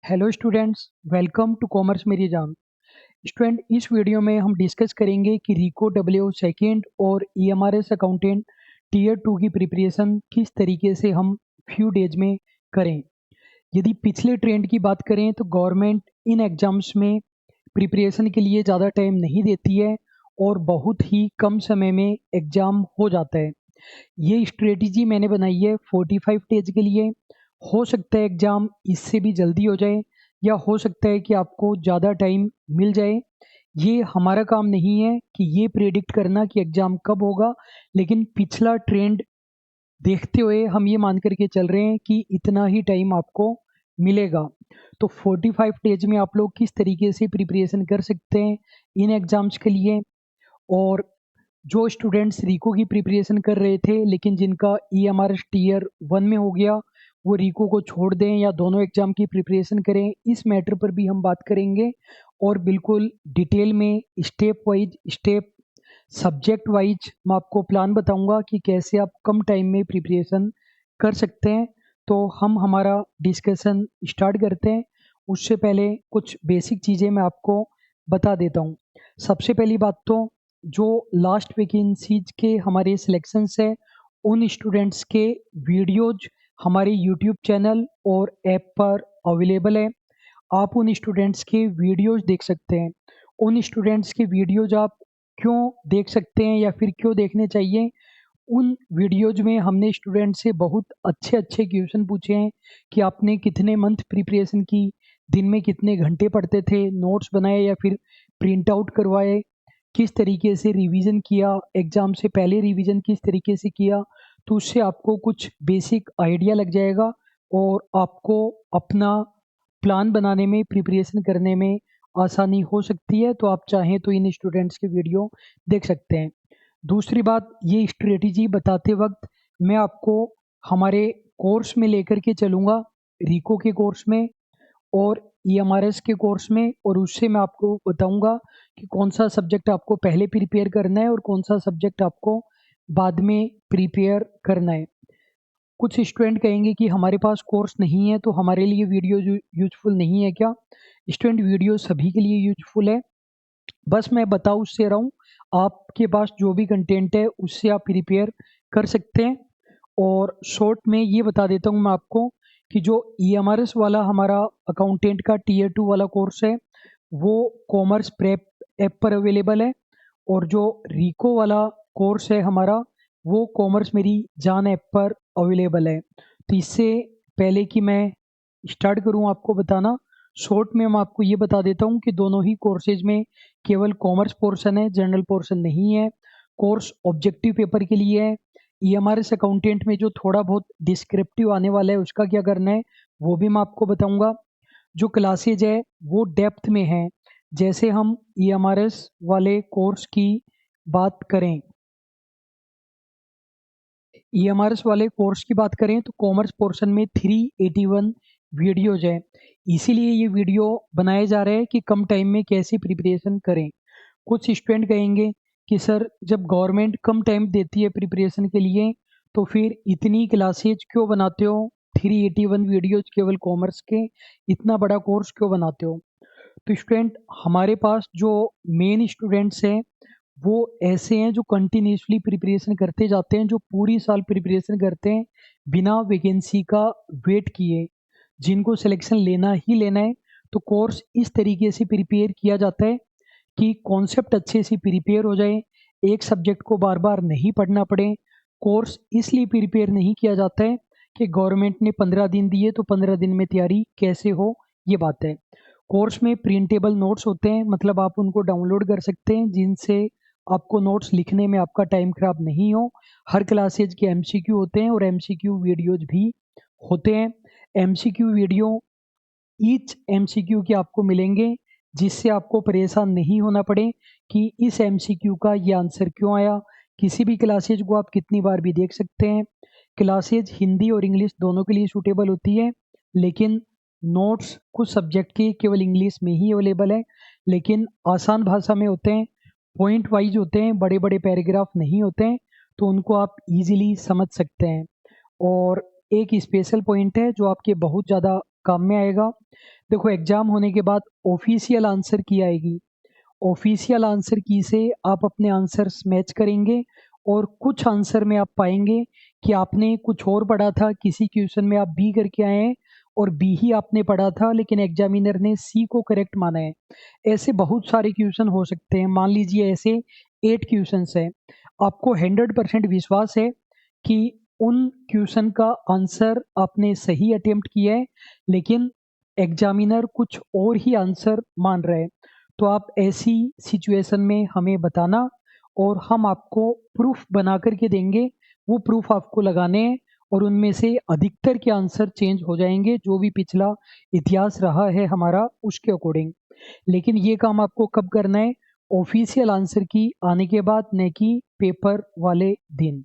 Hello students, welcome to commerce मेरी जान। Student, इस वीडियो में हम डिस्कस करेंगे कि रिको डब्ल्यू सेकेंड और ईएमआरएस अकाउंटेंट टीयर 2 की प्रिपरेशन किस तरीके से हम फ्यू डेज में करें। यदि पिछले ट्रेंड की बात करें तो गवर्नमेंट इन एग्ज़ाम्स में प्रिपरेशन के लिए ज़्यादा टाइम नहीं देती है और बहुत ही कम समय में एग्ज़ाम हो जाता है। ये स्ट्रेटजी मैंने बनाई है 45 डेज के लिए। हो सकता है एग्ज़ाम इससे भी जल्दी हो जाए या हो सकता है कि आपको ज़्यादा टाइम मिल जाए। ये हमारा काम नहीं है कि ये प्रेडिक्ट करना कि एग्ज़ाम कब होगा, लेकिन पिछला ट्रेंड देखते हुए हम ये मान करके चल रहे हैं कि इतना ही टाइम आपको मिलेगा। तो 45 डेज में आप लोग किस तरीके से प्रिपरेशन कर सकते हैं इन एग्ज़ाम्स के लिए। और जो स्टूडेंट्स रिको की प्रिपरेशन कर रहे थे लेकिन जिनका ईएमआरएस टीयर 1 में हो गया, वो रिको को छोड़ दें या दोनों एग्ज़ाम की प्रिपरेशन करें, इस मैटर पर भी हम बात करेंगे। और बिल्कुल डिटेल में step wise step subject wise मैं आपको प्लान बताऊंगा कि कैसे आप कम टाइम में प्रिपरेशन कर सकते हैं। तो हम हमारा डिस्कशन स्टार्ट करते हैं। उससे पहले कुछ बेसिक चीज़ें मैं आपको बता देता हूँ। सबसे पहली बात तो जो लास्ट वैकेंसीज के हमारे सिलेक्शंस है, उन स्टूडेंट्स के वीडियोज हमारे यूट्यूब चैनल और ऐप पर अवेलेबल है। आप उन स्टूडेंट्स के वीडियोज देख सकते हैं। उन स्टूडेंट्स के वीडियोज आप क्यों देख सकते हैं या फिर क्यों देखने चाहिए, उन वीडियोज में हमने स्टूडेंट से बहुत अच्छे अच्छे क्वेश्चन पूछे हैं कि आपने कितने मंथ प्रिपरेशन की, दिन में कितने घंटे पढ़ते थे, नोट्स बनाए या फिर प्रिंट आउट करवाए, किस तरीके से रिवीजन किया, एग्ज़ाम से पहले रिवीजन किस तरीके से किया। तो उससे आपको कुछ बेसिक आइडिया लग जाएगा और आपको अपना प्लान बनाने में, प्रिपरेशन करने में आसानी हो सकती है। तो आप चाहें तो इन स्टूडेंट्स के वीडियो देख सकते हैं। दूसरी बात, ये स्ट्रेटजी बताते वक्त मैं आपको हमारे कोर्स में लेकर के चलूँगा, रिको के कोर्स में और ईएमआरएस के कोर्स में, और उससे मैं आपको बताऊँगा कि कौन सा सब्जेक्ट आपको पहले प्रिपेयर करना है और कौन सा सब्जेक्ट आपको बाद में प्रिपेयर करना है। कुछ स्टूडेंट कहेंगे कि हमारे पास कोर्स नहीं है तो हमारे लिए वीडियो यूजफुल नहीं है क्या। स्टूडेंट, वीडियो सभी के लिए यूजफुल है, बस मैं बता उससे रहा हूँ। आपके पास जो भी कंटेंट है उससे आप प्रिपेयर कर सकते हैं। और शॉर्ट में ये बता देता हूँ मैं आपको कि जो ईएमआरएस वाला हमारा अकाउंटेंट का टीयर 2 वाला कोर्स है, वो कॉमर्स प्रेप ऐप पर अवेलेबल है। और जो रिको वाला कोर्स है हमारा, वो कॉमर्स मेरी जान ऐप पर अवेलेबल है। तो इससे पहले कि मैं स्टार्ट करूं आपको बताना, शॉर्ट में मैं आपको ये बता देता हूं कि दोनों ही कोर्सेज में केवल कॉमर्स पोर्शन है, जनरल पोर्शन नहीं है। कोर्स ऑब्जेक्टिव पेपर के लिए है। ईएमआरएस अकाउंटेंट में जो थोड़ा बहुत डिस्क्रिप्टिव आने वाला है उसका क्या करना है वो भी मैं आपको बताऊंगा। जो क्लासेज है वो डेप्थ में है। जैसे हम ईएमआरएस वाले कोर्स की बात करें, ईएमआरएस वाले कोर्स की बात करें तो कॉमर्स पोर्शन में 381 वीडियोज है। इसीलिए ये वीडियो बनाए जा रहे हैं कि कम टाइम में कैसे प्रिपरेशन करें। कुछ स्टूडेंट कहेंगे कि सर, जब गवर्नमेंट कम टाइम देती है प्रिपरेशन के लिए तो फिर इतनी क्लासेज क्यों बनाते हो, 381 वीडियोज केवल कॉमर्स के, इतना बड़ा कोर्स क्यों बनाते हो। तो स्टूडेंट, हमारे पास जो मेन स्टूडेंट्स हैं वो ऐसे हैं जो कंटिन्यूसली प्रिपरेशन करते जाते हैं, जो पूरी साल प्रिपरेशन करते हैं बिना वैकेंसी का वेट किए, जिनको सिलेक्शन लेना ही लेना है। तो कोर्स इस तरीके से प्रिपेयर किया जाता है कि कॉन्सेप्ट अच्छे से प्रिपेयर हो जाए, एक सब्जेक्ट को बार बार नहीं पढ़ना पड़े। कोर्स इसलिए प्रिपेयर नहीं किया जाता है कि गवर्नमेंट ने 15 दिन दिए तो 15 दिन में तैयारी कैसे हो, ये बात है। कोर्स में प्रिंटेबल नोट्स होते हैं, मतलब आप उनको डाउनलोड कर सकते हैं जिनसे आपको नोट्स लिखने में आपका टाइम खराब नहीं हो। हर क्लासेज के एमसीक्यू होते हैं और एमसीक्यू वीडियोज भी होते हैं। एमसीक्यू वीडियो ईच एमसीक्यू के आपको मिलेंगे, जिससे आपको परेशान नहीं होना पड़े कि इस एमसीक्यू का ये आंसर क्यों आया। किसी भी क्लासेज को आप कितनी बार भी देख सकते हैं। क्लासेज हिंदी और इंग्लिश दोनों के लिए सूटेबल होती है, लेकिन नोट्स कुछ सब्जेक्ट के केवल इंग्लिश में ही अवेलेबल है, लेकिन आसान भाषा में होते हैं, पॉइंट वाइज होते हैं, बड़े बड़े पैराग्राफ नहीं होते हैं, तो उनको आप इजीली समझ सकते हैं। और एक स्पेशल पॉइंट है जो आपके बहुत ज़्यादा काम में आएगा। देखो एग्जाम होने के बाद ऑफिशियल आंसर की आएगी, ऑफिशियल आंसर की से आप अपने आंसर्स मैच करेंगे और कुछ आंसर में आप पाएंगे कि आपने कुछ और पढ़ा था, किसी क्वेश्चन में आप बी करके आए हैं और बी ही आपने पढ़ा था लेकिन एग्जामिनर ने सी को करेक्ट माना है। ऐसे बहुत सारे क्वेश्चन हो सकते हैं, मान लीजिए ऐसे 8 क्वेश्चंस है, आपको 100% विश्वास है कि उन क्वेश्चन का आंसर आपने सही अटेम्प्ट किया है लेकिन एग्जामिनर कुछ और ही आंसर मान रहा है, तो आप ऐसी सिचुएशन में हमें बताना और हम आपको प्रूफ बना करके देंगे। वो प्रूफ आपको लगाने हैं और उनमें से अधिकतर के आंसर चेंज हो जाएंगे जो भी पिछला इतिहास रहा है हमारा उसके अकॉर्डिंग। लेकिन ये काम आपको कब करना है? ऑफिशियल आंसर की आने के बाद, न कि पेपर वाले दिन।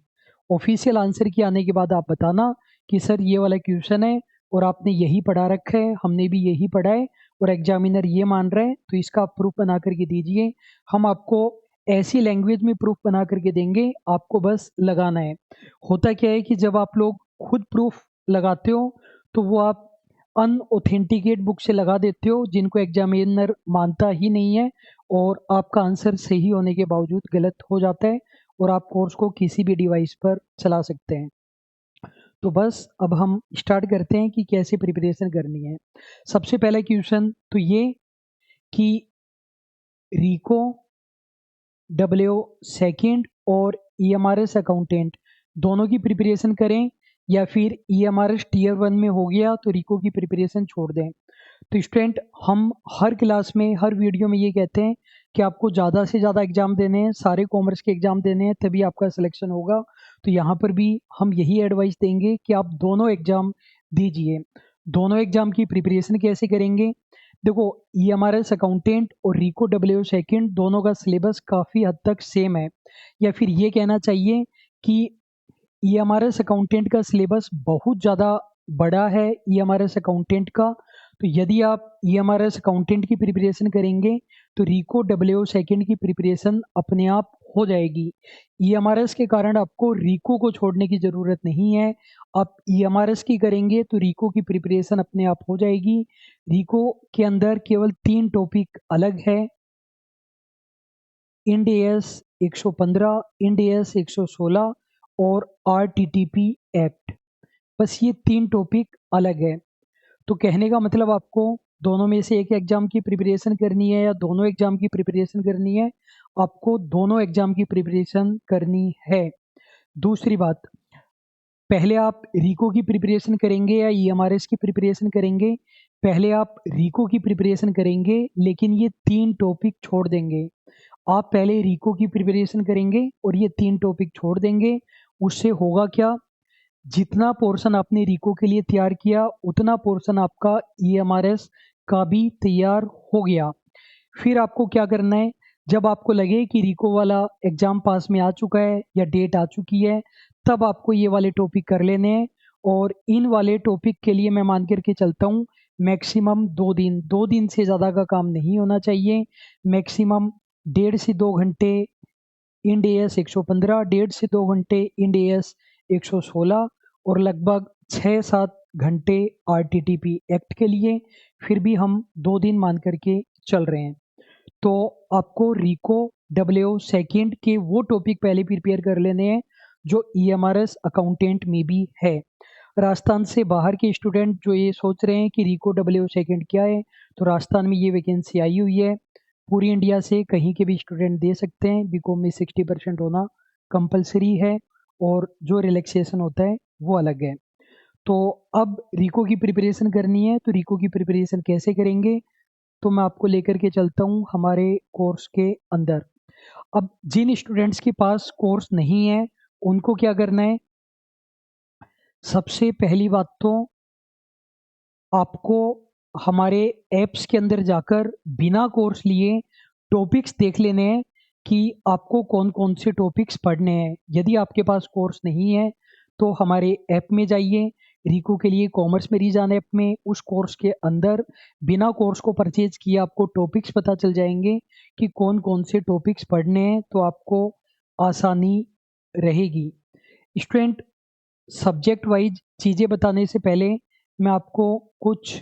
ऑफिशियल आंसर की आने के बाद आप बताना कि सर ये वाला क्वेश्चन है और आपने यही पढ़ा रखा है, हमने भी यही पढ़ा है और एग्जामिनर ये मान रहा है, तो इसका आप प्रूफ बना करके दीजिए। हम आपको ऐसी लैंग्वेज में प्रूफ बना करके देंगे, आपको बस लगाना है। होता क्या है कि जब आप लोग खुद प्रूफ लगाते हो तो वो आप अनऑथेंटिकेट बुक से लगा देते हो जिनको एग्जामिनर मानता ही नहीं है और आपका आंसर सही होने के बावजूद गलत हो जाता है और आप कोर्स को किसी भी डिवाइस पर चला सकते हैं। तो बस अब हम स्टार्ट करते हैं कि कैसे प्रिपरेशन करनी है। सबसे पहला क्वेश्चन तो ये कि रिको, डब्ल्यू सेकंड और ईएमआरएस अकाउंटेंट दोनों की प्रिपरेशन करें या फिर ईएमआरएस टीयर 1 में हो गया तो रिको की प्रिपरेशन छोड़ दें। तो स्टूडेंट हम हर क्लास में हर वीडियो में ये कहते हैं कि आपको ज़्यादा से ज़्यादा एग्जाम देने हैं, सारे कॉमर्स के एग्जाम देने हैं, तभी आपका सिलेक्शन होगा। तो यहाँ पर भी हम यही एडवाइस देंगे कि आप दोनों एग्जाम दीजिए। दोनों एग्जाम की प्रिपरेशन कैसे करेंगे? देखो ईएमआरएस अकाउंटेंट और रिको डब्ल्यू सेकंड दोनों का सिलेबस काफ़ी हद तक सेम है, या फिर ये कहना चाहिए कि ईएमआरएस अकाउंटेंट का सिलेबस बहुत ज़्यादा बड़ा है ईएमआरएस अकाउंटेंट का। तो यदि आप ईएमआरएस अकाउंटेंट की प्रिपरेशन करेंगे तो रिको डब्ल्यू सेकंड की प्रिपरेशन अपने आप हो जाएगी। ईएमआरएस के कारण आपको रिको को छोड़ने की ज़रूरत नहीं है। आप ईएमआरएस की करेंगे तो रिको की प्रिपरेशन अपने आप हो जाएगी। रिको के अंदर केवल 3 टॉपिक अलग है, इंड एएस 115, इंड एएस 116 और आरटीटीपी एक्ट। बस ये 3 टॉपिक अलग है। तो कहने का मतलब आपको दोनों में से एक एग्जाम की प्रिपरेशन करनी है या दोनों एग्जाम की प्रिपरेशन करनी है? आपको दोनों एग्जाम की प्रिपरेशन करनी है। दूसरी बात, पहले आप रिको की प्रिपरेशन करेंगे या ईएमआरएस की प्रिपरेशन करेंगे? पहले आप रिको की प्रिपरेशन करेंगे लेकिन ये 3 टॉपिक छोड़ देंगे। आप पहले रिको की प्रिपरेशन करेंगे और ये 3 टॉपिक छोड़ देंगे। उससे होगा क्या? जितना पोर्शन आपने रिको के लिए तैयार किया उतना पोर्शन आपका ईएमआरएस का भी तैयार हो गया। फिर आपको क्या करना है? जब आपको लगे कि रिको वाला एग्जाम पास में आ चुका है या डेट आ चुकी है, तब आपको ये वाले टॉपिक कर लेने हैं। और इन वाले टॉपिक के लिए मैं मान करके चलता हूँ मैक्सिमम 2 दिन से ज़्यादा का काम नहीं होना चाहिए। मैक्सिमम 1.5 से 2 घंटे इंड एएस 115, 1.5 से 2 घंटे इंड एएस 116 और लगभग 6-7 घंटे आरटीटीपी एक्ट के लिए। फिर भी हम 2 दिन मान करके चल रहे हैं। तो आपको रिको डब्ल्यू सेकंड के वो टॉपिक पहले प्रिपेयर कर लेने हैं जो ईएमआरएस अकाउंटेंट में भी है। राजस्थान से बाहर के स्टूडेंट जो ये सोच रहे हैं कि रिको डब्ल्यू सेकंड क्या है, तो राजस्थान में ये वैकेंसी आई हुई है। पूरी इंडिया से कहीं के भी स्टूडेंट दे सकते हैं। बीकॉम में 60% होना कंपलसरी है और जो रिलैक्सेशन होता है वो अलग है। तो अब रिको की प्रिपरेशन करनी है, तो रिको की प्रिपरेशन कैसे करेंगे? तो मैं आपको लेकर के चलता हूँ हमारे कोर्स के अंदर। अब जिन स्टूडेंट्स के पास कोर्स नहीं है उनको क्या करना है? सबसे पहली बात तो आपको हमारे ऐप्स के अंदर जाकर बिना कोर्स लिए टॉपिक्स देख लेने हैं कि आपको कौन कौन से टॉपिक्स पढ़ने हैं। यदि आपके पास कोर्स नहीं है तो हमारे ऐप में जाइए, रिको के लिए कॉमर्स मेरी जान ऐप में उस कोर्स के अंदर बिना कोर्स को परचेज किए आपको टॉपिक्स पता चल जाएंगे कि कौन कौन से टॉपिक्स पढ़ने हैं, तो आपको आसानी रहेगी। स्टूडेंट, सब्जेक्ट वाइज चीज़ें बताने से पहले मैं आपको कुछ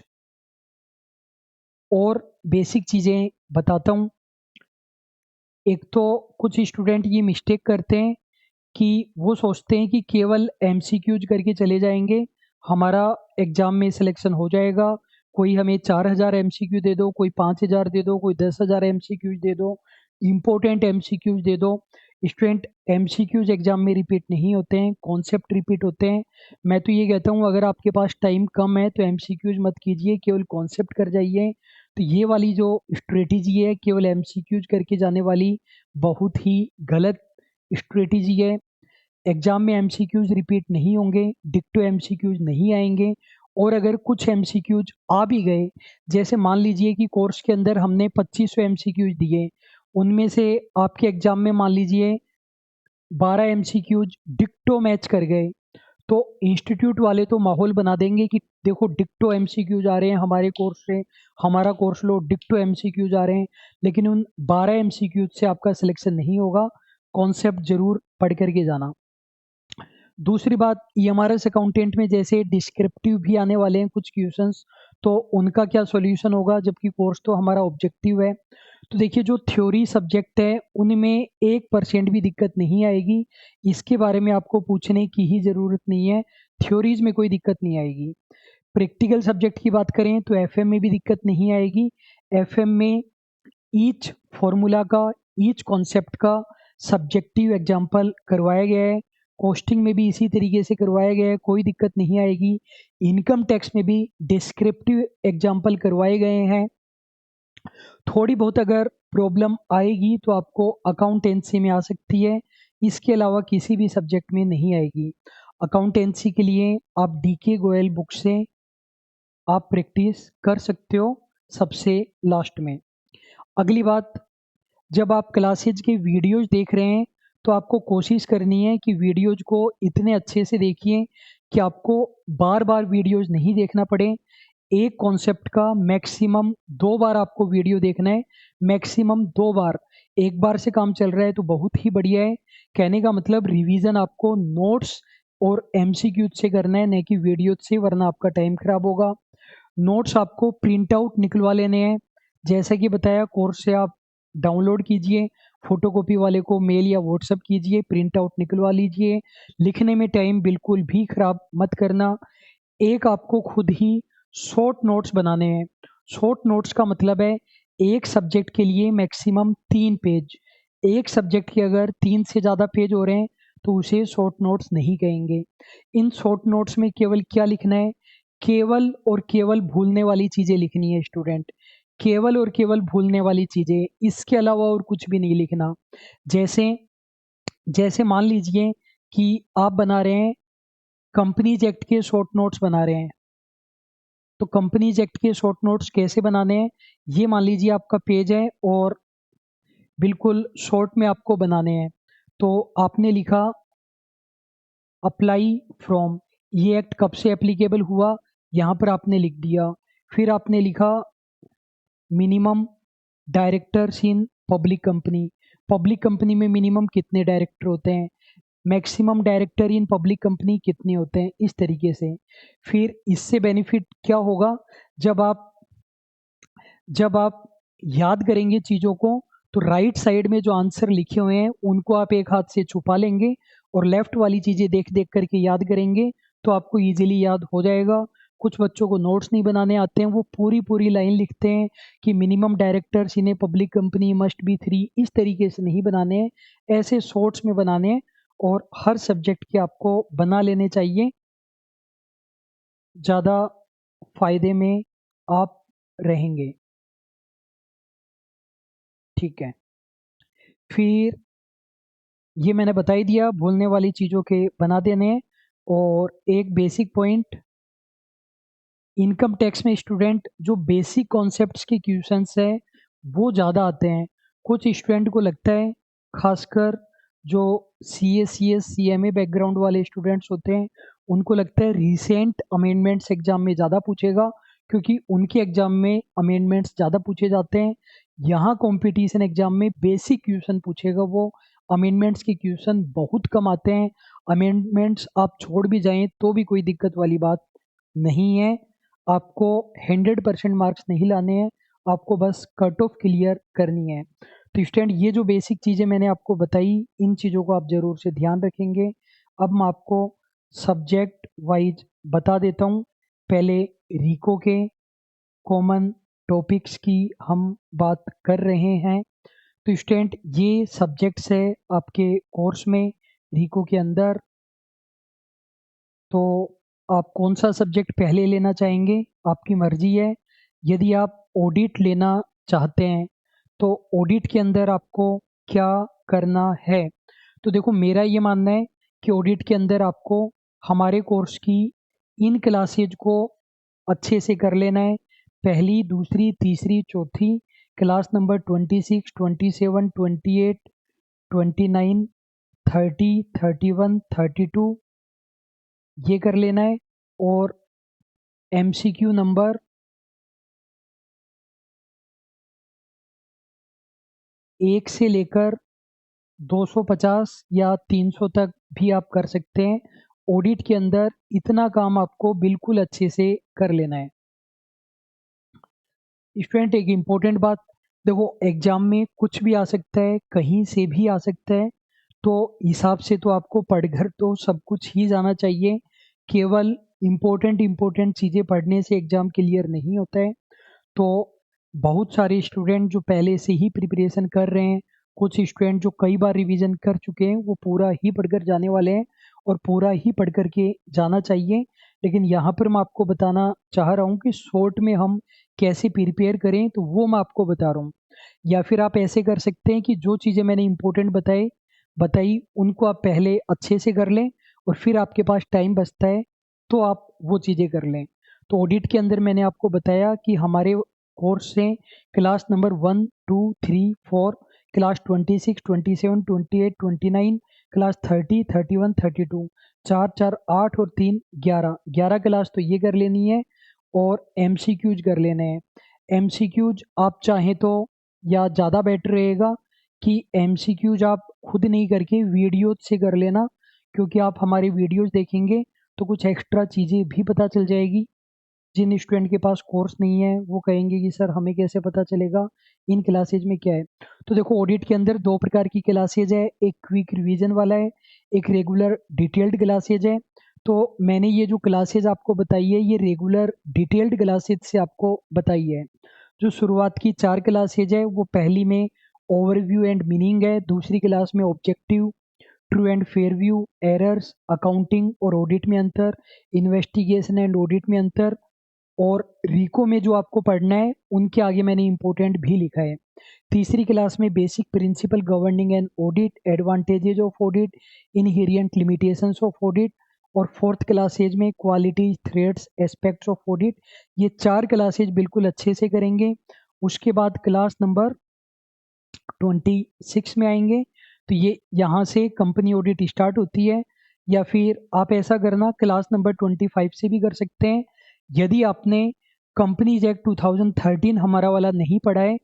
और बेसिक चीज़ें बताता हूँ। एक तो कुछ स्टूडेंट ये मिस्टेक करते हैं कि वो सोचते हैं कि केवल एमसीक्यूज करके चले जाएंगे, हमारा एग्ज़ाम में सिलेक्शन हो जाएगा। कोई हमें 4000 एमसीक्यू दे दो, कोई 5000 दे दो, कोई 10,000 एमसीक्यूज दे दो, इम्पोर्टेंट एमसीक्यूज दे दो। स्टूडेंट, एमसीक्यूज एग्ज़ाम में रिपीट नहीं होते हैं, कॉन्सेप्ट रिपीट होते हैं। मैं तो ये कहता हूँ अगर आपके पास टाइम कम है तो एमसीक्यूज मत कीजिए, केवल कॉन्सेप्ट कर जाइए। तो ये वाली जो स्ट्रेटेजी है केवल एमसीक्यूज करके जाने वाली, बहुत ही गलत स्ट्रेटेजी है। एग्जाम में एमसीक्यूज रिपीट नहीं होंगे, डिक्टो एमसीक्यूज नहीं आएंगे। और अगर कुछ एमसीक्यूज आ भी गए, जैसे मान लीजिए कि कोर्स के अंदर हमने 2500 एमसीक्यूज दिए, उनमें से आपके एग्जाम में मान लीजिए 12 एमसीक्यूज डिक्टो मैच कर गए, तो इंस्टीट्यूट वाले तो माहौल बना देंगे कि देखो डिक्टो एमसीक्यूज आ रहे हैं हमारे कोर्स से, हमारा कोर्स लो, डिक्टो एमसीक्यूज आ रहे हैं। लेकिन उन 12 एमसीक्यूज से आपका सिलेक्शन नहीं होगा, कॉन्सेप्ट जरूर पढ़ करके जाना। दूसरी बात, ईएमआरएस अकाउंटेंट में जैसे डिस्क्रिप्टिव भी आने वाले हैं कुछ क्वेश्चंस, तो उनका क्या सॉल्यूशन होगा, जबकि कोर्स तो हमारा ऑब्जेक्टिव है। तो देखिए जो थ्योरी सब्जेक्ट है उनमें 1% भी दिक्कत नहीं आएगी, इसके बारे में आपको पूछने की ही ज़रूरत नहीं है, थ्योरीज में कोई दिक्कत नहीं आएगी। प्रैक्टिकल सब्जेक्ट की बात करें तो एफएम में भी दिक्कत नहीं आएगी। एफएम में ईच फॉर्मूला का, ईच कॉन्सेप्ट का सब्जेक्टिव एग्जाम्पल करवाया गया है। कॉस्टिंग में भी इसी तरीके से करवाया गया है, कोई दिक्कत नहीं आएगी। इनकम टैक्स में भी डिस्क्रिप्टिव एग्जाम्पल करवाए गए हैं। थोड़ी बहुत अगर प्रॉब्लम आएगी तो आपको अकाउंटेंसी में आ सकती है, इसके अलावा किसी भी सब्जेक्ट में नहीं आएगी। अकाउंटेंसी के लिए आप डीके गोयल बुक से आप प्रैक्टिस कर सकते हो सबसे लास्ट में। अगली बात, जब आप क्लासेज के वीडियोज देख रहे हैं तो आपको कोशिश करनी है कि वीडियोज को इतने अच्छे से देखिए कि आपको बार बार वीडियोज नहीं देखना पड़े। एक कॉन्सेप्ट का मैक्सिमम 2 बार आपको वीडियो देखना है, मैक्सिमम 2 बार। एक बार से काम चल रहा है तो बहुत ही बढ़िया है। कहने का मतलब रिवीजन आपको नोट्स और एमसीक्यू से करना है, न कि वीडियो से, वरना आपका टाइम खराब होगा। नोट्स आपको प्रिंट आउट निकलवा लेने हैं, जैसा कि बताया कोर्स से आप डाउनलोड कीजिए, फोटोकॉपी वाले को मेल या व्हाट्सएप कीजिए, प्रिंट आउट निकलवा लीजिए। लिखने में टाइम बिल्कुल भी खराब मत करना। एक आपको खुद ही शॉर्ट नोट्स बनाने हैं। शॉर्ट नोट्स का मतलब है एक सब्जेक्ट के लिए मैक्सिमम 3 पेज। एक सब्जेक्ट के अगर 3 से ज़्यादा पेज हो रहे हैं तो उसे शॉर्ट नोट्स नहीं कहेंगे। इन शॉर्ट नोट्स में केवल क्या लिखना है, केवल और केवल भूलने वाली चीज़ें लिखनी है स्टूडेंट, केवल और केवल भूलने वाली चीज़ें, इसके अलावा और कुछ भी नहीं लिखना। जैसे जैसे मान लीजिए कि आप बना रहे हैं कंपनीज एक्ट के शॉर्ट नोट्स बना रहे हैं, तो कंपनीज एक्ट के शॉर्ट नोट्स कैसे बनाने हैं, ये मान लीजिए आपका पेज है और बिल्कुल शॉर्ट में आपको बनाने हैं। तो आपने लिखा अप्लाई फ्रॉम, ये एक्ट कब से एप्लीकेबल हुआ, यहाँ पर आपने लिख दिया। फिर आपने लिखा minimum directors in public company, public company में मिनिमम कितने डायरेक्टर होते हैं, maximum director in public company कितने होते हैं, इस तरीके से। फिर इससे बेनिफिट क्या होगा, जब आप जब आप याद करेंगे चीज़ों को तो राइट साइड में जो आंसर लिखे हुए हैं उनको आप एक हाथ से छुपा लेंगे और लेफ्ट वाली चीज़ें देख देख करके याद करेंगे, तो आपको इजीली याद हो जाएगा। कुछ बच्चों को नोट्स नहीं बनाने आते हैं, वो पूरी पूरी लाइन लिखते हैं कि minimum directors in a public company must be 3, इस तरीके से नहीं बनाने हैं, ऐसे शॉर्ट्स में बनाने हैं। और हर सब्जेक्ट के आपको बना लेने चाहिए, ज़्यादा फायदे में आप रहेंगे। ठीक है, फिर ये मैंने बता ही दिया, भूलने वाली चीज़ों के बना देने हैं। और एक बेसिक पॉइंट, इनकम टैक्स में स्टूडेंट जो बेसिक कॉन्सेप्ट्स के क्वेश्चंस है वो ज़्यादा आते हैं। कुछ स्टूडेंट को लगता है, खासकर जो CA CS CMA बैकग्राउंड वाले स्टूडेंट्स होते हैं, उनको लगता है रिसेंट अमेंडमेंट्स एग्जाम में ज़्यादा पूछेगा, क्योंकि उनके एग्जाम में अमेंडमेंट्स ज़्यादा पूछे जाते हैं। यहाँ कंपटीशन एग्जाम में बेसिक क्वेश्चन पूछेगा वो, अमेंडमेंट्स के क्वेश्चन बहुत कम आते हैं। अमेंडमेंट्स आप छोड़ भी जाएं तो भी कोई दिक्कत वाली बात नहीं है, आपको 100% मार्क्स नहीं लाने हैं, आपको बस कट ऑफ क्लियर करनी है। तो स्टूडेंट ये जो बेसिक चीज़ें मैंने आपको बताई, इन चीज़ों को आप ज़रूर से ध्यान रखेंगे। अब मैं आपको सब्जेक्ट वाइज बता देता हूँ। पहले रीको के कॉमन टॉपिक्स की हम बात कर रहे हैं। तो स्टूडेंट ये सब्जेक्ट्स है आपके कोर्स में रीको के अंदर। तो आप कौन सा सब्जेक्ट पहले लेना चाहेंगे, आपकी मर्ज़ी है। यदि आप ऑडिट लेना चाहते हैं तो ऑडिट के अंदर आपको क्या करना है। तो देखो मेरा ये मानना है कि ऑडिट के अंदर आपको हमारे कोर्स की इन क्लासेज को अच्छे से कर लेना है। पहली, दूसरी, तीसरी, चौथी क्लास नंबर 26, 27, 28, 29, 30, 31, 32 ये कर लेना है। और एमसीक्यू नंबर 1 से लेकर 250 या 300 तक भी आप कर सकते हैं। ऑडिट के अंदर इतना काम आपको बिल्कुल अच्छे से कर लेना है। स्टूडेंट एक इम्पोर्टेंट बात, देखो एग्जाम में कुछ भी आ सकता है, कहीं से भी आ सकता है। तो हिसाब से तो आपको पढ़कर तो सब कुछ ही जाना चाहिए। केवल इम्पोर्टेंट चीज़ें पढ़ने से एग्ज़ाम क्लियर नहीं होता है। तो बहुत सारे स्टूडेंट जो पहले से ही प्रिपरेशन कर रहे हैं, कुछ स्टूडेंट जो कई बार रिवीजन कर चुके हैं, वो पूरा ही पढ़कर जाने वाले हैं और पूरा ही पढ़ कर के जाना चाहिए। लेकिन यहाँ पर मैं आपको बताना चाह रहा हूँ कि शॉर्ट में हम कैसे प्रिपेयर करें, तो वो मैं आपको बता रहा हूँ। या फिर आप ऐसे कर सकते हैं कि जो चीज़ें मैंने इम्पोर्टेंट बताई उनको आप पहले अच्छे से कर लें और फिर आपके पास टाइम बचता है तो आप वो चीज़ें कर लें। तो ऑडिट के अंदर मैंने आपको बताया कि हमारे कोर्स से क्लास नंबर 1, 2, 3, 4, क्लास 26, 27, 28, 29, क्लास 30, 31, 32 4 4 8 और 3 11 11 क्लास तो ये कर लेनी है और एमसीक्यूज कर लेने हैं। एमसीक्यूज आप चाहें तो या ज़्यादा बेटर रहेगा कि एमसीक्यूज आप खुद नहीं करके वीडियो से कर लेना, क्योंकि आप हमारे वीडियोस देखेंगे तो कुछ एक्स्ट्रा चीज़ें भी पता चल जाएगी। जिन स्टूडेंट के पास कोर्स नहीं है वो कहेंगे कि सर हमें कैसे पता चलेगा इन क्लासेज में क्या है। तो देखो ऑडिट के अंदर दो प्रकार की क्लासेज है, एक क्विक रिवीजन वाला है, एक रेगुलर डिटेल्ड क्लासेज है। तो मैंने ये जो क्लासेज आपको बताई है ये रेगुलर डिटेल्ड क्लासेज से आपको बताई है। जो शुरुआत की 4 क्लासेज है वो पहली में ओवरव्यू एंड मीनिंग है, दूसरी क्लास में objective, true and fair view, errors, accounting और ऑडिट में अंतर, इन्वेस्टिगेशन एंड ऑडिट में अंतर, और रीको में जो आपको पढ़ना है उनके आगे मैंने इम्पोर्टेंट भी लिखा है। तीसरी क्लास में basic principle governing and audit, advantages of audit, inherent limitations of audit, और फोर्थ क्लासेज में quality, threads, aspects of audit. ये 4 क्लासेज बिल्कुल अच्छे से करेंगे। उसके बाद क्लास नंबर 26 में आएंगे तो ये यहाँ से कंपनी ऑडिट स्टार्ट होती है। या फिर आप ऐसा करना क्लास नंबर 25 से भी कर सकते हैं। यदि आपने कंपनीज एक्ट 2013 हमारा वाला नहीं पढ़ा है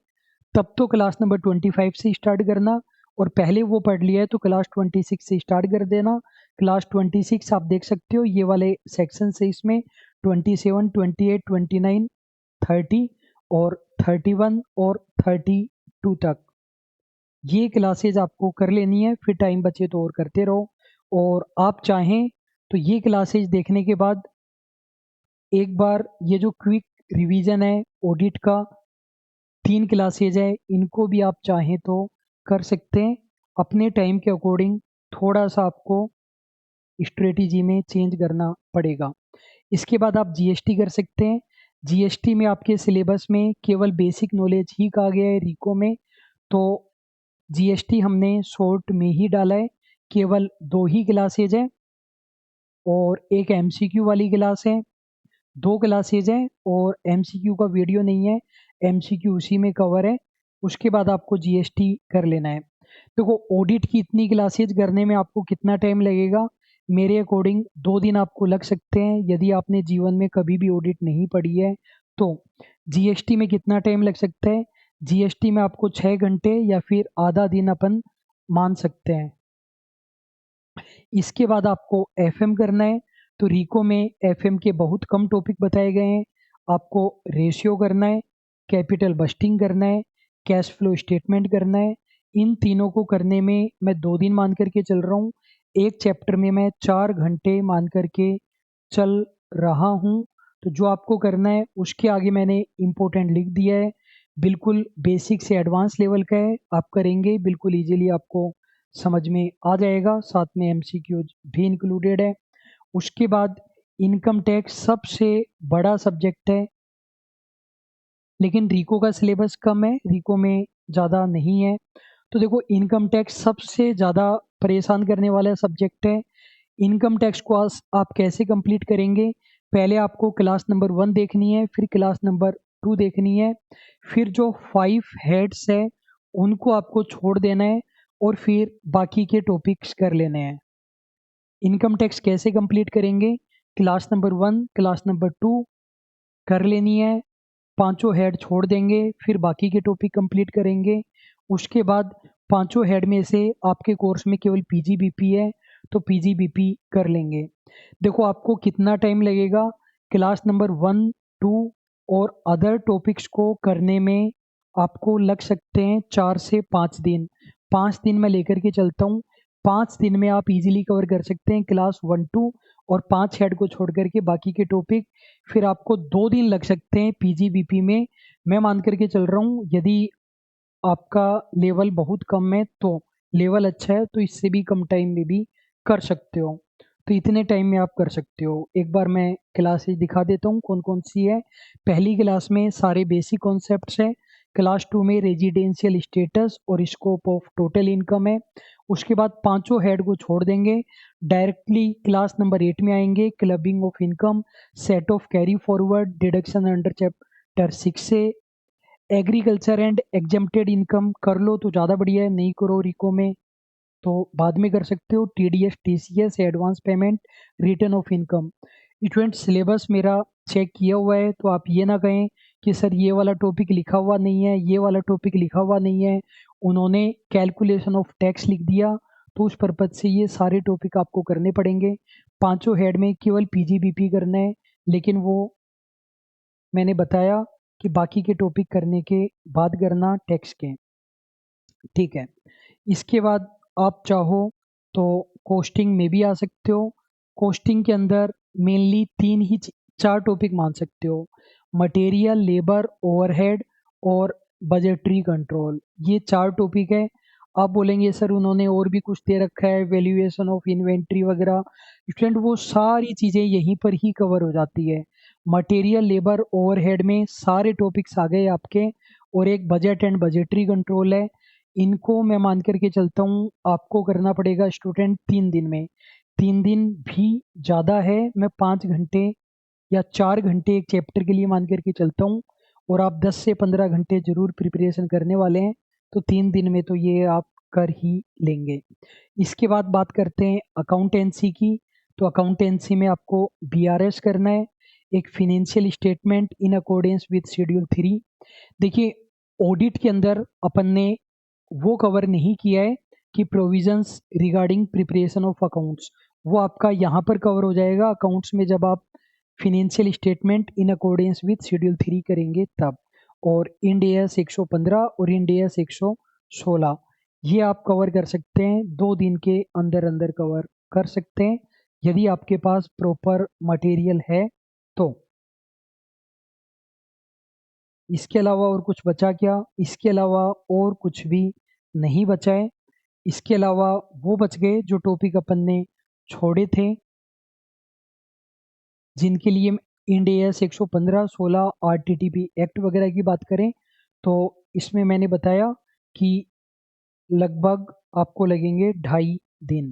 तब तो क्लास नंबर 25 से स्टार्ट करना, और पहले वो पढ़ लिया है तो क्लास 26 से स्टार्ट कर देना। क्लास 26 आप देख सकते हो ये वाले सेक्शन से, इसमें 27, 28, 29, 30 और 31 और 32 तक ये क्लासेज आपको कर लेनी है। फिर टाइम बचे तो और करते रहो। और आप चाहें तो ये क्लासेज देखने के बाद एक बार ये जो क्विक रिवीजन है ऑडिट का 3 क्लासेज है इनको भी आप चाहें तो कर सकते हैं। अपने टाइम के अकॉर्डिंग थोड़ा सा आपको स्ट्रेटेजी में चेंज करना पड़ेगा। इसके बाद आप जीएसटी कर सकते हैं। जीएसटी में आपके सिलेबस में केवल बेसिक नॉलेज ही कहा गया है रीको में, तो जीएसटी हमने शॉर्ट में ही डाला है। केवल 2 ही क्लासेज हैं और एक एमसीक्यू वाली क्लास है। 2 क्लासेज हैं और एमसीक्यू का वीडियो नहीं है, एमसीक्यू उसी में कवर है। उसके बाद आपको जीएसटी कर लेना है। देखो ऑडिट की इतनी क्लासेज करने में आपको कितना टाइम लगेगा, मेरे अकॉर्डिंग 2 दिन आपको लग सकते हैं यदि आपने जीवन में कभी भी ऑडिट नहीं पढ़ी है तो। जीएसटी में कितना टाइम लग सकता है, जीएसटी में आपको 6 घंटे या फिर आधा दिन अपन मान सकते हैं। इसके बाद आपको एफएम करना है। तो रीको में एफएम के बहुत कम टॉपिक बताए गए हैं। आपको रेशियो करना है, कैपिटल बस्टिंग करना है, कैश फ्लो स्टेटमेंट करना है। इन तीनों को करने में मैं 2 दिन मान करके चल रहा हूँ। एक चैप्टर में मैं 4 घंटे मान करके चल रहा हूँ। तो जो आपको करना है उसके आगे मैंने इम्पोर्टेंट लिख दिया है, बिल्कुल बेसिक से एडवांस लेवल का है। आप करेंगे बिल्कुल ईजिली आपको समझ में आ जाएगा, साथ में एमसीक्यूज भी इंक्लूडेड है। उसके बाद इनकम टैक्स सबसे बड़ा सब्जेक्ट है, लेकिन रिको का सिलेबस कम है, रिको में ज़्यादा नहीं है। तो देखो इनकम टैक्स सबसे ज़्यादा परेशान करने वाला सब्जेक्ट है। इनकम टैक्स को आप कैसे कंप्लीट करेंगे? पहले आपको क्लास नंबर 1 देखनी है, फिर क्लास नंबर 2 देखनी है, फिर जो 5 हेड्स है उनको आपको छोड़ देना है और फिर बाकी के टॉपिक्स कर लेने हैं। इनकम टैक्स कैसे कंप्लीट करेंगे? क्लास नंबर 1, क्लास नंबर 2 कर लेनी है, पांचों हेड छोड़ देंगे, फिर बाकी के टॉपिक कंप्लीट करेंगे। उसके बाद पांचों हेड में से आपके कोर्स में केवल पीजीबीपी है, तो पीजीबीपी कर लेंगे। देखो आपको कितना टाइम लगेगा क्लास नंबर 1, 2 और अदर टॉपिक्स को करने में? आपको लग सकते हैं 4 से 5 दिन। 5 दिन मैं लेकर के चलता हूँ। 5 दिन में आप इजीली कवर कर सकते हैं क्लास 1, 2 और 5 हेड को छोड़ करके बाकी के टॉपिक। फिर आपको 2 दिन लग सकते हैं पीजीबीपी में। मैं मान करके चल रहा हूँ यदि आपका लेवल बहुत कम है, तो लेवल अच्छा है तो इससे भी कम टाइम में भी कर सकते हो। तो इतने टाइम में आप कर सकते हो। एक बार मैं क्लासेस दिखा देता हूँ कौन कौन सी है। पहली क्लास में सारे बेसिक कॉन्सेप्ट्स हैं। क्लास 2 में रेजिडेंशियल स्टेटस और स्कोप ऑफ टोटल इनकम है। उसके बाद पांचों हेड को छोड़ देंगे, डायरेक्टली क्लास नंबर 8 में आएंगे। Clubbing of income, set of carry forward, deduction under chapter 6 से। एग्रीकल्चर एंड एग्जेम्प्टेड इनकम कर लो तो ज़्यादा बढ़िया है, नहीं करो रिको में तो बाद में कर सकते हो। TDS, TCS, advance payment, return of income. Student syllabus मेरा चेक किया हुआ है, तो आप ये ना कहें कि सर ये वाला टॉपिक लिखा हुआ नहीं है, ये वाला टॉपिक लिखा हुआ नहीं है। उन्होंने कैलकुलेशन ऑफ टैक्स लिख दिया, तो उस पर्पज से ये सारे टॉपिक आपको करने पड़ेंगे। पांचों हेड में केवल पीजीबीपी करना है, लेकिन वो मैंने बताया कि बाकी के टॉपिक करने के बाद करना टैक्स के। ठीक है। इसके बाद आप चाहो तो कोस्टिंग में भी आ सकते हो। कोस्टिंग के अंदर मेनली 4 टॉपिक मान सकते हो। मटेरियल, लेबर, ओवरहेड और बजटरी कंट्रोल, ये 4 टॉपिक है। आप बोलेंगे सर उन्होंने और भी कुछ दे रखा है, वैल्यूएशन ऑफ इन्वेंट्री वगैरह। स्टूडेंट वो सारी चीज़ें यहीं पर ही कवर हो जाती है। मटेरियल, लेबर, ओवरहेड में सारे टॉपिक्स आ गए आपके, और एक बजट एंड बजटरी कंट्रोल है। इनको मैं मान करके चलता हूँ आपको करना पड़ेगा स्टूडेंट 3 दिन में। 3 दिन भी ज़्यादा है, मैं 5 घंटे या 4 घंटे एक चैप्टर के लिए मान करके चलता हूँ, और आप 10 से 15 घंटे ज़रूर प्रिपरेशन करने वाले हैं, तो 3 दिन में तो ये आप कर ही लेंगे। इसके बाद बात करते हैं अकाउंटेंसी की। तो अकाउंटेंसी में आपको बीआरएस करना है, एक financial statement in accordance with schedule 3। देखिए ऑडिट के अंदर अपन ने वो कवर नहीं किया है कि provisions regarding preparation of accounts, वो आपका यहाँ पर कवर हो जाएगा अकाउंट्स में, जब आप financial statement in accordance with schedule 3 करेंगे तब। और इंड एस 115 और इंड एस 116 ये आप कवर कर सकते हैं, 2 दिन के अंदर अंदर कवर कर सकते हैं यदि आपके पास प्रॉपर मटेरियल है तो। इसके अलावा और कुछ बचा क्या? इसके अलावा और कुछ भी नहीं बचा है। इसके अलावा वो बच गए जो टॉपिक अपन ने छोड़े थे, जिनके लिए इंड एस 115, 16 आरटीटीपी एक्ट वगैरह की बात करें तो इसमें मैंने बताया कि लगभग आपको लगेंगे 2.5 दिन।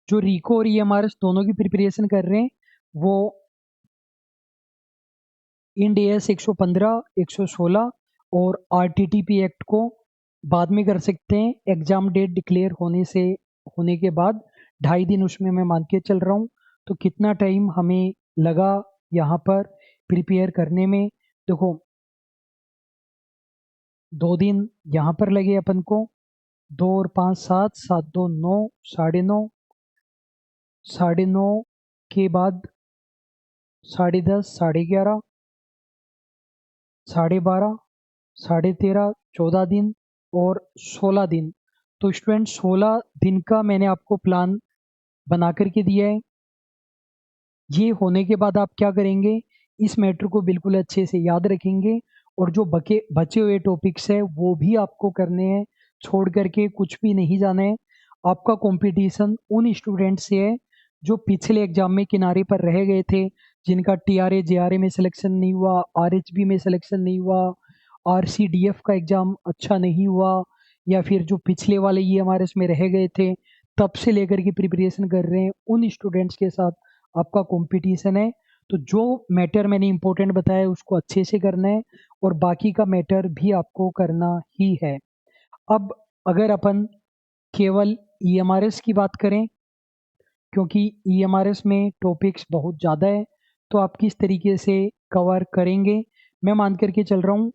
जो रिको और ईएमआरएस दोनों की प्रिपरेशन कर रहे हैं वो इंड एस 115, 116 और आरटीटीपी एक्ट को बाद में कर सकते हैं, एग्जाम डेट डिक्लेयर होने के बाद। 2.5 दिन उसमें मैं मान के चल रहा हूँ। तो कितना टाइम हमें लगा यहाँ पर प्रिपेयर करने में? देखो 2 दिन यहाँ पर लगे अपन को, 2 और 5 7, 7 2 9, 9:30, 9:30 के बाद 10:30, 11:30, 12:30, 13.5, 14 दिन और 16 दिन। तो स्टूडेंट 16 दिन का मैंने आपको प्लान बना कर के दिया है। ये होने के बाद आप क्या करेंगे, इस मैटर को बिल्कुल अच्छे से याद रखेंगे और जो बचे हुए टॉपिक्स है वो भी आपको करने हैं, छोड़ करके कुछ भी नहीं जाना है। आपका कंपटीशन उन स्टूडेंट से है जो पिछले एग्जाम में किनारे पर रह गए थे, जिनका टीआरए जेआरए में सिलेक्शन नहीं हुआ, आरएचबी में सिलेक्शन नहीं हुआ, आरसीडीएफ का एग्जाम अच्छा नहीं हुआ, या फिर जो पिछले वाले ईएमआरएस में रह गए थे तब से लेकर के प्रिपरेशन कर रहे हैं, उन स्टूडेंट्स के साथ आपका कंपटीशन है। तो जो मैटर मैंने इंपॉर्टेंट बताया उसको अच्छे से करना है और बाकी का मैटर भी आपको करना ही है। अब अगर अपन केवल ईएमआरएस की बात करें, क्योंकि ईएमआरएस में टॉपिक्स बहुत ज़्यादा है, तो आप किस तरीके से कवर करेंगे, मैं मान करके चल रहा हूँ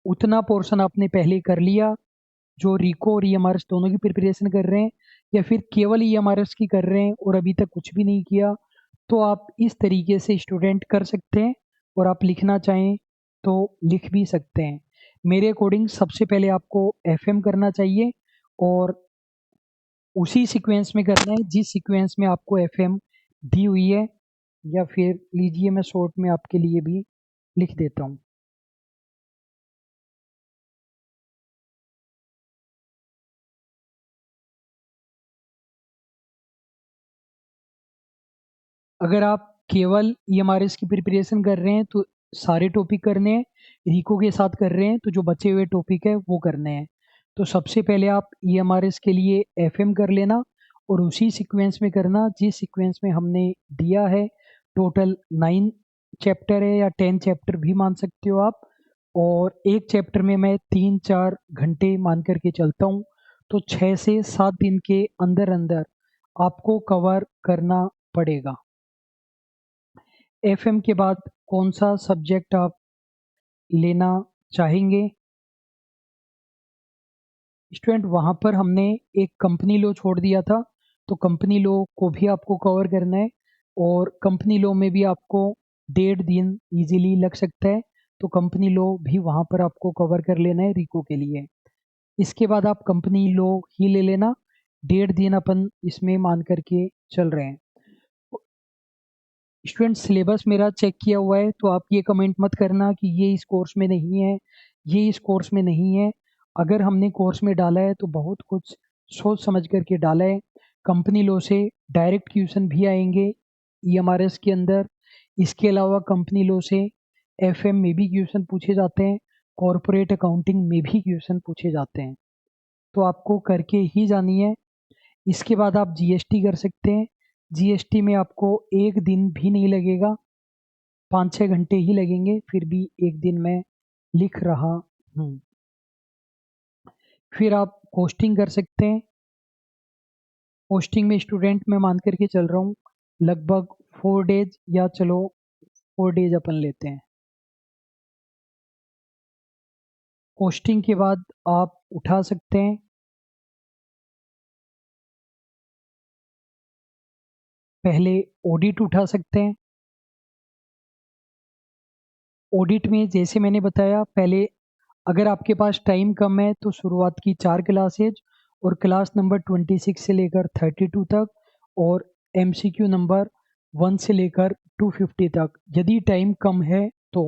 उतना पोर्शन आपने पहले कर लिया जो रिको और ईएमआरएस दोनों की प्रिपरेशन कर रहे हैं, या फिर केवल ईएमआरएस की कर रहे हैं और अभी तक कुछ भी नहीं किया। तो आप इस तरीके से स्टूडेंट कर सकते हैं और आप लिखना चाहें तो लिख भी सकते हैं। मेरे अकॉर्डिंग सबसे पहले आपको एफएम करना चाहिए और उसी सीक्वेंस में करना है जिस सीक्वेंस में आपको एफएम दी हुई है, या फिर लीजिए मैं शॉर्ट में आपके लिए भी लिख देता हूँ। अगर आप केवल ईएमआरएस की प्रिपरेशन कर रहे हैं तो सारे टॉपिक करने हैं, रिको के साथ कर रहे हैं तो जो बचे हुए टॉपिक है वो करने हैं। तो सबसे पहले आप ईएमआरएस के लिए एफएम कर लेना और उसी सीक्वेंस में करना जिस सीक्वेंस में हमने दिया है। टोटल 9 चैप्टर है या 10 चैप्टर भी मान सकते हो आप, और एक चैप्टर में मैं 3-4 घंटे मान करके चलता हूँ। तो 6 से 7 दिन के अंदर अंदर आपको कवर करना पड़ेगा। एफएम के बाद कौन सा सब्जेक्ट आप लेना चाहेंगे स्टूडेंट, वहाँ पर हमने एक कंपनी लॉ छोड़ दिया था, तो कंपनी लॉ को भी आपको कवर करना है और कंपनी लॉ में भी आपको 1.5 दिन इजीली लग सकता है। तो कंपनी लॉ भी वहाँ पर आपको कवर कर लेना है रिको के लिए। इसके बाद आप कंपनी लॉ ही ले लेना, 1.5 दिन अपन इसमें मान करके चल रहे हैं। स्टूडेंट सिलेबस मेरा चेक किया हुआ है, तो आप ये कमेंट मत करना कि ये इस कोर्स में नहीं है, ये इस कोर्स में नहीं है। अगर हमने कोर्स में डाला है तो बहुत कुछ सोच समझ करके डाला है। कंपनी लॉ से डायरेक्ट क्वेश्चन भी आएंगे ईएमआरएस के अंदर। इसके अलावा कंपनी लॉ से एफएम में भी क्वेश्चन पूछे जाते हैं, कॉरपोरेट अकाउंटिंग में भी क्वेश्चन पूछे जाते हैं, तो आपको करके ही जानी है। इसके बाद आप जीएसटी कर सकते हैं। जीएसटी में आपको एक दिन भी नहीं लगेगा, 5-6 घंटे ही लगेंगे, फिर भी एक दिन में लिख रहा हूँ। फिर आप पोस्टिंग कर सकते हैं। पोस्टिंग में स्टूडेंट मैं मान करके चल रहा हूँ लगभग 4 डेज, या चलो 4 डेज अपन लेते हैं। पोस्टिंग के बाद आप उठा सकते हैं, पहले ऑडिट उठा सकते हैं। ऑडिट में जैसे मैंने बताया पहले, अगर आपके पास टाइम कम है तो शुरुआत की 4 क्लासेज और क्लास नंबर 26 से लेकर 32 तक, और एमसीक्यू नंबर 1 से लेकर 250 तक यदि टाइम कम है तो।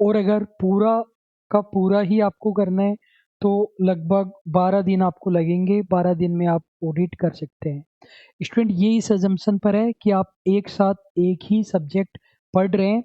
और अगर पूरा का पूरा ही आपको करना है तो लगभग 12 दिन आपको लगेंगे, 12 दिन में आप ऑडिट कर सकते हैं। स्टूडेंट ये इस अजम्पशन पर है कि आप एक साथ एक ही सब्जेक्ट पढ़ रहे हैं,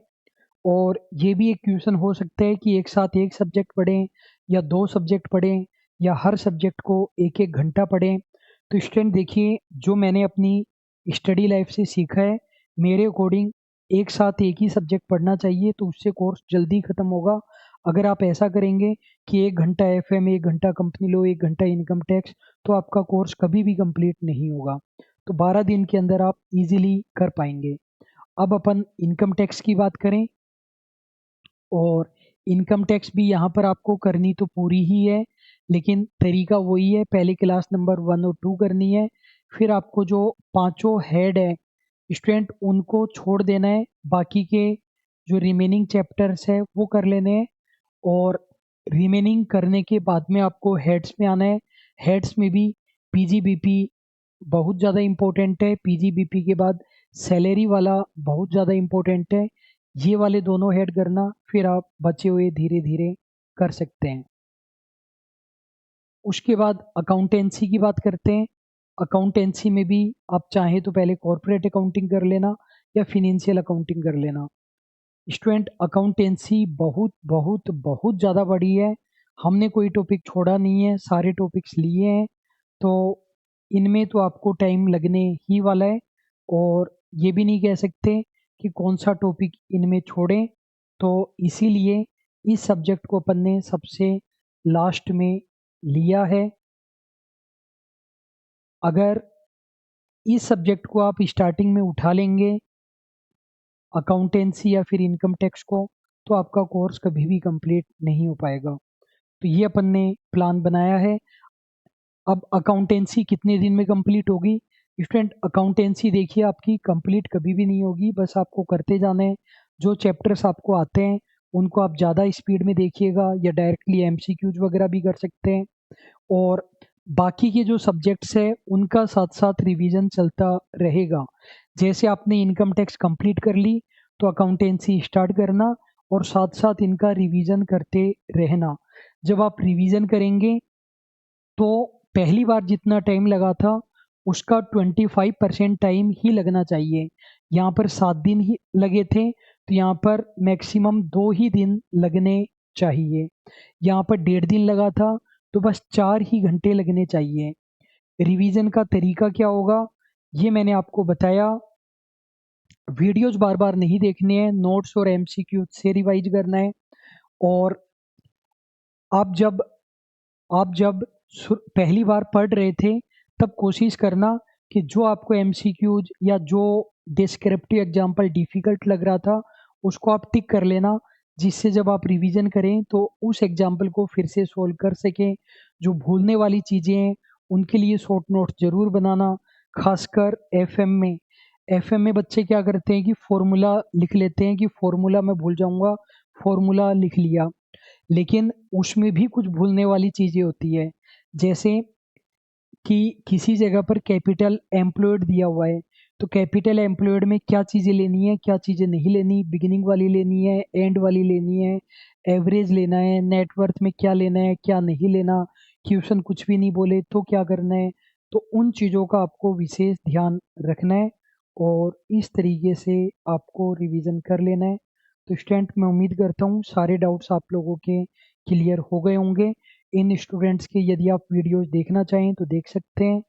और ये भी एक क्वेश्चन हो सकता है कि एक साथ एक सब्जेक्ट पढ़ें या 2 सब्जेक्ट पढ़ें या हर सब्जेक्ट को एक एक घंटा पढ़ें। तो स्टूडेंट देखिए, जो मैंने अपनी स्टडी लाइफ से सीखा है, मेरे अकॉर्डिंग एक साथ एक ही सब्जेक्ट पढ़ना चाहिए, तो उससे कोर्स जल्दी ख़त्म होगा। अगर आप ऐसा करेंगे कि 1 घंटा एफएम, 1 घंटा कंपनी लॉ, 1 घंटा इनकम टैक्स, तो आपका कोर्स कभी भी कंप्लीट नहीं होगा। तो 12 दिन के अंदर आप इजीली कर पाएंगे। अब अपन इनकम टैक्स की बात करें, और इनकम टैक्स भी यहाँ पर आपको करनी तो पूरी ही है, लेकिन तरीका वही है, पहले क्लास नंबर 1 और 2 करनी है। फिर आपको जो पांचों हेड है स्टूडेंट उनको छोड़ देना है, बाकी के जो रिमेनिंग चैप्टर्स है वो कर लेने हैं। और रिमेनिंग करने के बाद में आपको हेड्स में आना है। हेड्स में भी पीजीबीपी बहुत ज़्यादा इम्पोर्टेंट है, पीजीबीपी के बाद सैलरी वाला बहुत ज़्यादा इम्पोर्टेंट है। ये वाले दोनों हेड करना, फिर आप बचे हुए धीरे धीरे कर सकते हैं। उसके बाद अकाउंटेंसी की बात करते हैं। अकाउंटेंसी में भी आप चाहें तो पहले कॉर्पोरेट अकाउंटिंग कर लेना या फिनेंशियल अकाउंटिंग कर लेना। स्टूडेंट अकाउंटेंसी बहुत बहुत बहुत ज़्यादा बड़ी है, हमने कोई टॉपिक छोड़ा नहीं है, सारे टॉपिक्स लिए हैं, तो इनमें तो आपको टाइम लगने ही वाला है। और ये भी नहीं कह सकते कि कौन सा टॉपिक इनमें छोड़ें, तो इसीलिए इस सब्जेक्ट को अपन ने सबसे लास्ट में लिया है। अगर इस सब्जेक्ट को आप स्टार्टिंग में उठा लेंगे, अकाउंटेंसी या फिर इनकम टैक्स को, तो आपका कोर्स कभी भी कंप्लीट नहीं हो पाएगा। तो ये अपन ने प्लान बनाया है। अब अकाउंटेंसी कितने दिन में कंप्लीट होगी? स्टूडेंट अकाउंटेंसी देखिए आपकी कंप्लीट कभी भी नहीं होगी, बस आपको करते जाना है। जो चैप्टर्स आपको आते हैं उनको आप ज़्यादा स्पीड में देखिएगा, या डायरेक्टली एमसीक्यूज वगैरह भी कर सकते हैं। और बाकी के जो सब्जेक्ट्स है उनका साथ साथ रिवीजन चलता रहेगा। जैसे आपने इनकम टैक्स कंप्लीट कर ली, तो अकाउंटेंसी स्टार्ट करना और साथ साथ इनका रिवीजन करते रहना। जब आप रिवीजन करेंगे तो पहली बार जितना टाइम लगा था उसका 25% टाइम ही लगना चाहिए। यहाँ पर 7 दिन ही लगे थे, तो यहाँ पर मैक्सिमम 2 ही दिन लगने चाहिए। यहाँ पर 1.5 दिन लगा था, तो बस 4 ही घंटे लगने चाहिए। रिवीजन का तरीका क्या होगा ये मैंने आपको बताया। वीडियोज बार बार नहीं देखने हैं, नोट्स और एमसीक्यू से रिवाइज करना है। और आप जब पहली बार पढ़ रहे थे तब कोशिश करना कि जो आपको एमसीक्यूज या जो डिस्क्रिप्टिव एग्जाम्पल डिफ़िकल्ट लग रहा था उसको आप टिक कर लेना, जिससे जब आप रिवीजन करें तो उस एग्जाम्पल को फिर से सोल्व कर सकें। जो भूलने वाली चीज़ें हैं उनके लिए शॉर्ट नोट ज़रूर बनाना, खासकर एफएम में बच्चे क्या करते हैं कि फॉर्मूला लिख लेते हैं कि फॉर्मूला मैं भूल जाऊंगा, फॉर्मूला लिख लिया। लेकिन उसमें भी कुछ भूलने वाली चीज़ें होती है, जैसे कि किसी जगह पर कैपिटल एम्प्लॉयड दिया हुआ है, तो कैपिटल एम्प्लॉयड में क्या चीज़ें लेनी है, क्या चीज़ें नहीं लेनी, बिगिनिंग वाली लेनी है, एंड वाली लेनी है, एवरेज लेना है, नेटवर्थ में क्या लेना है, क्या नहीं लेना, क्वेश्चन कुछ भी नहीं बोले तो क्या करना है। तो उन चीज़ों का आपको विशेष ध्यान रखना है और इस तरीके से आपको रिवीजन कर लेना है। तो स्टूडेंट मैं उम्मीद करता हूँ सारे डाउट्स आप लोगों के क्लियर हो गए होंगे। इन स्टूडेंट्स के यदि आप वीडियोस देखना चाहें तो देख सकते हैं।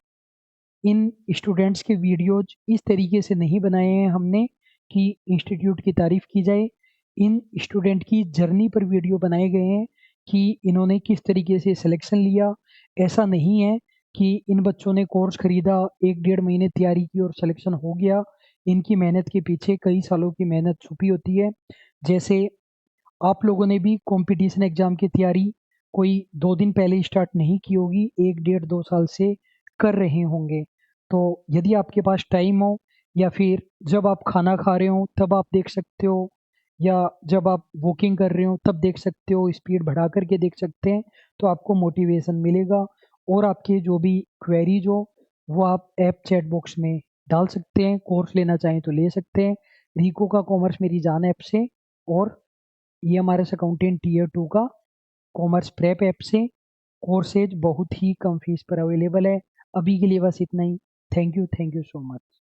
इन स्टूडेंट्स के वीडियोज इस तरीके से नहीं बनाए हैं हमने कि इंस्टीट्यूट की तारीफ की जाए। इन स्टूडेंट की जर्नी पर वीडियो बनाए गए हैं कि इन्होंने किस तरीके से सिलेक्शन लिया। ऐसा नहीं है कि इन बच्चों ने कोर्स खरीदा, 1-1.5 महीने तैयारी की और सिलेक्शन हो गया। इनकी मेहनत के पीछे कई सालों की मेहनत छुपी होती है। जैसे आप लोगों ने भी कंपटीशन एग्ज़ाम की तैयारी कोई 2 दिन पहले स्टार्ट नहीं की होगी, 1 डेढ़ 2 साल से कर रहे होंगे। तो यदि आपके पास टाइम हो या फिर जब आप खाना खा रहे हो तब आप देख सकते हो, या जब आप वॉकिंग कर रहे हो तब देख सकते हो, स्पीड बढ़ा कर के देख सकते हैं, तो आपको मोटिवेशन मिलेगा। और आपके जो भी क्वेरीज हो वो आप ऐप चैट बॉक्स में डाल सकते हैं, कोर्स लेना चाहें तो ले सकते हैं रिको का कॉमर्स मेरी जान ऐप से। और ये हमारे अकाउंटेंट टीयर 2 का कॉमर्स प्रेप ऐप से कोर्सेज बहुत ही कम फीस पर अवेलेबल है। अभी के लिए बस इतना ही। Thank you so much.